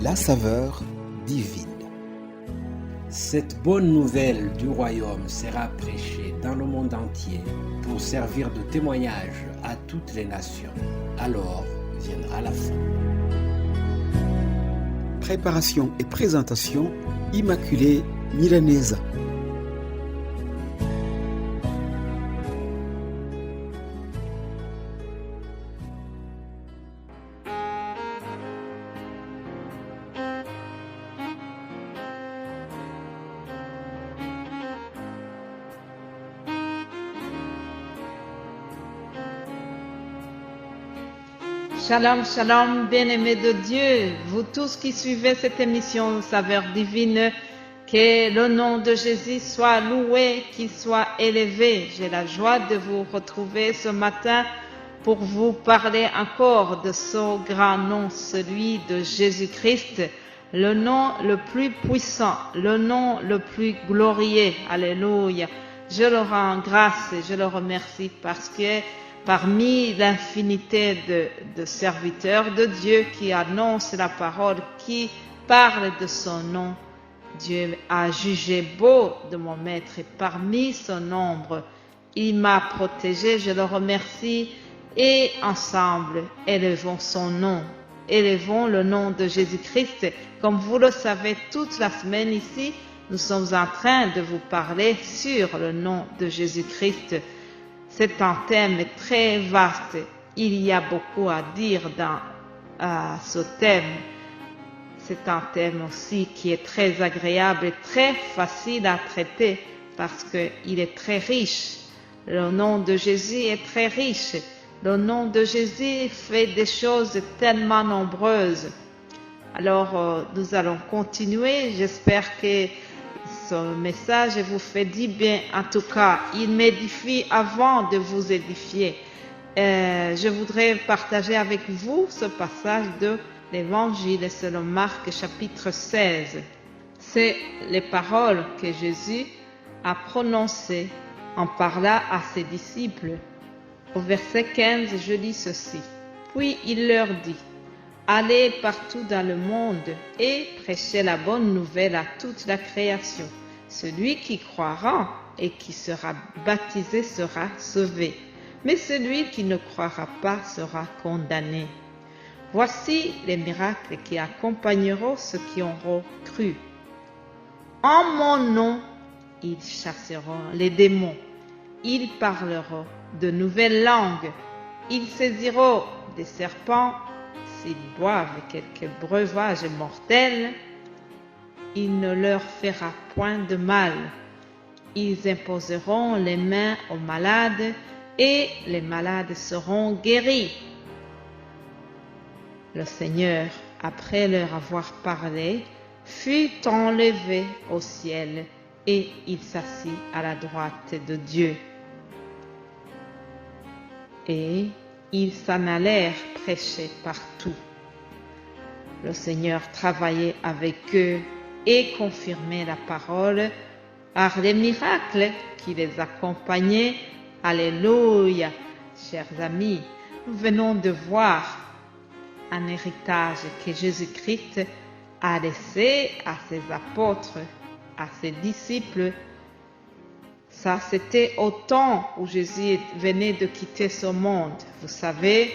la saveur divine. Cette bonne nouvelle du royaume sera prêchée dans le monde entier pour servir de témoignage à toutes les nations. Alors viendra la fin. Préparation et présentation, Immaculée Milanesa. Shalom, shalom, bien-aimés de Dieu, vous tous qui suivez cette émission Saveur divine, que le nom de Jésus soit loué, qu'il soit élevé. J'ai la joie de vous retrouver ce matin pour vous parler encore de ce grand nom, celui de Jésus-Christ, le nom le plus puissant, le nom le plus glorieux. Alléluia. Je le rends grâce et je le remercie parce que parmi l'infinité de serviteurs de Dieu qui annoncent la parole, qui parlent de son nom, Dieu a jugé beau de mon maître et parmi son nombre, il m'a protégé, je le remercie et ensemble, élevons son nom, élevons le nom de Jésus-Christ. Comme vous le savez, toute la semaine ici, nous sommes en train de vous parler sur le nom de Jésus-Christ. C'est un thème très vaste. Il y a beaucoup à dire dans ce thème. C'est un thème aussi qui est très agréable et très facile à traiter parce qu'il est très riche. Le nom de Jésus est très riche. Le nom de Jésus fait des choses tellement nombreuses. Alors, nous allons continuer. J'espère que ce message vous fait du bien. En tout cas, il m'édifie avant de vous édifier. Je voudrais partager avec vous ce passage de l'Évangile selon Marc chapitre 16. C'est les paroles que Jésus a prononcées en parlant à ses disciples. Au verset 15, je lis ceci. Puis il leur dit: allez partout dans le monde et prêchez la bonne nouvelle à toute la création. Celui qui croira et qui sera baptisé sera sauvé, mais celui qui ne croira pas sera condamné. Voici les miracles qui accompagneront ceux qui auront cru. En mon nom, ils chasseront les démons, ils parleront de nouvelles langues, ils saisiront des serpents, s'ils boivent quelques breuvages mortels, il ne leur fera point de mal. Ils imposeront les mains aux malades et les malades seront guéris. Le Seigneur, après leur avoir parlé, fut enlevé au ciel et il s'assit à la droite de Dieu. Et ils s'en allèrent prêcher partout. Le Seigneur travaillait avec eux et confirmait la parole par les miracles qui les accompagnaient. Alléluia. Chers amis, nous venons de voir un héritage que Jésus-Christ a laissé à ses apôtres, à ses disciples. Ça, c'était au temps où Jésus venait de quitter ce monde. Vous savez,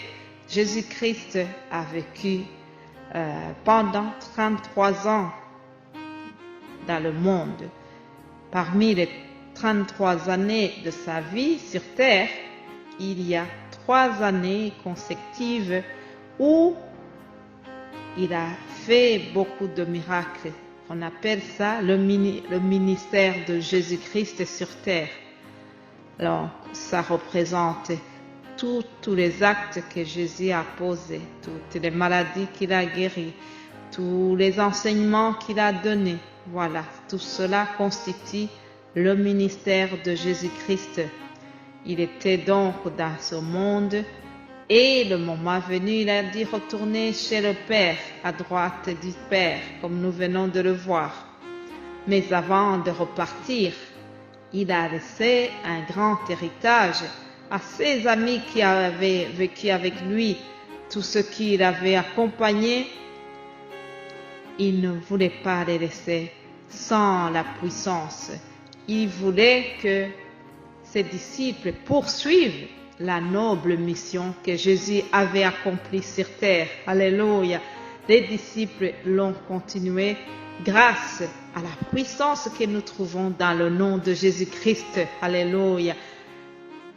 Jésus-Christ a vécu pendant 33 ans dans le monde. Parmi les 33 années de sa vie sur terre, il y a 3 années consécutives où il a fait beaucoup de miracles. On appelle ça le ministère de Jésus-Christ sur terre. Alors, ça représente tous les actes que Jésus a posés, toutes les maladies qu'il a guéries, tous les enseignements qu'il a donnés. Voilà, tout cela constitue le ministère de Jésus-Christ. Il était donc dans ce monde et le moment venu, il a dit retourner chez le Père, à droite du Père, comme nous venons de le voir. Mais avant de repartir, il a laissé un grand héritage à ses amis qui avaient vécu avec lui, tous ceux qui l'avaient accompagné. il ne voulait pas les laisser sans la puissance. Il voulait que ses disciples poursuivent la noble mission que Jésus avait accomplie sur terre. Alléluia. Les disciples l'ont continué grâce à la puissance que nous trouvons dans le nom de Jésus-Christ. Alléluia.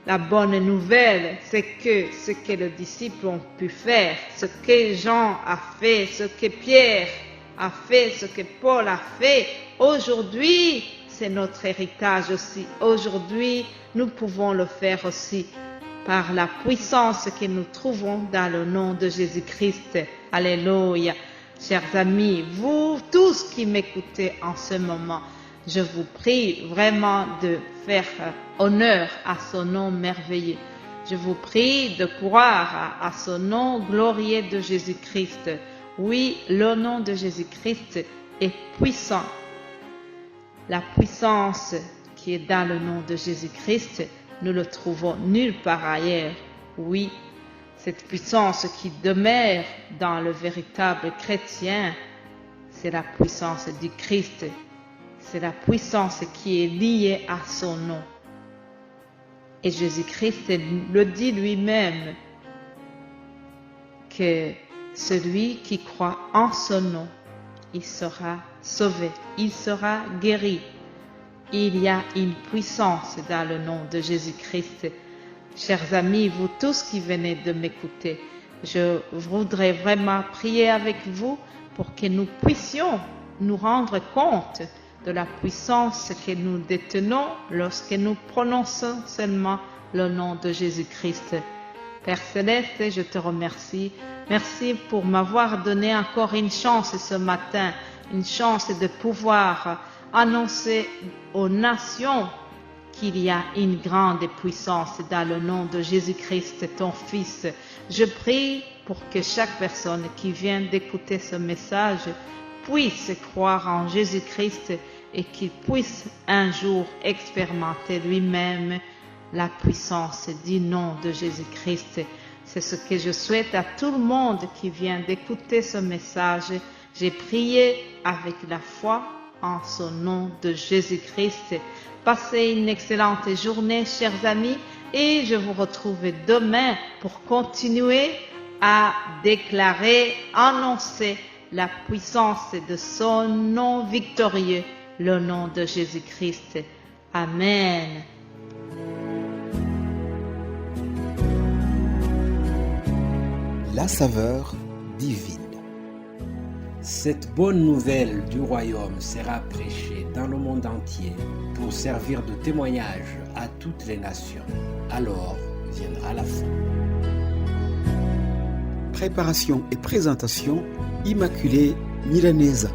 La bonne nouvelle, c'est que ce que les disciples ont pu faire, ce que Jean a fait, ce que Pierre a fait, ce que Paul a fait, aujourd'hui, c'est notre héritage aussi. Aujourd'hui, nous pouvons le faire aussi par la puissance que nous trouvons dans le nom de Jésus-Christ. Alléluia. Chers amis, vous tous qui m'écoutez en ce moment, je vous prie vraiment de faire honneur à son nom merveilleux. Je vous prie de croire à son nom glorieux de Jésus-Christ. Oui, le nom de Jésus-Christ est puissant. La puissance qui est dans le nom de Jésus-Christ, nous le trouvons nulle part ailleurs. Oui, cette puissance qui demeure dans le véritable chrétien, c'est la puissance du Christ. C'est la puissance qui est liée à son nom. Et Jésus-Christ le dit lui-même que celui qui croit en son nom, il sera sauvé, il sera guéri. Il y a une puissance dans le nom de Jésus-Christ. Chers amis, vous tous qui venez de m'écouter, je voudrais vraiment prier avec vous pour que nous puissions nous rendre compte de la puissance que nous détenons lorsque nous prononçons seulement le nom de Jésus-Christ. Père Céleste, je te remercie. Merci pour m'avoir donné encore une chance ce matin, une chance de pouvoir annoncer aux nations qu'il y a une grande puissance dans le nom de Jésus-Christ, ton Fils. Je prie pour que chaque personne qui vient d'écouter ce message puisse croire en Jésus-Christ et qu'il puisse un jour expérimenter lui-même la puissance du nom de Jésus-Christ. C'est ce que je souhaite à tout le monde qui vient d'écouter ce message. J'ai prié avec la foi en son nom de Jésus-Christ. Passez une excellente journée, chers amis, et je vous retrouve demain pour continuer à déclarer, annoncer la puissance de son nom victorieux, le nom de Jésus-Christ. Amen. La saveur divine. Cette bonne nouvelle du royaume sera prêchée dans le monde entier pour servir de témoignage à toutes les nations. Alors viendra la fin. Préparation et présentation, Immaculée Milanesa.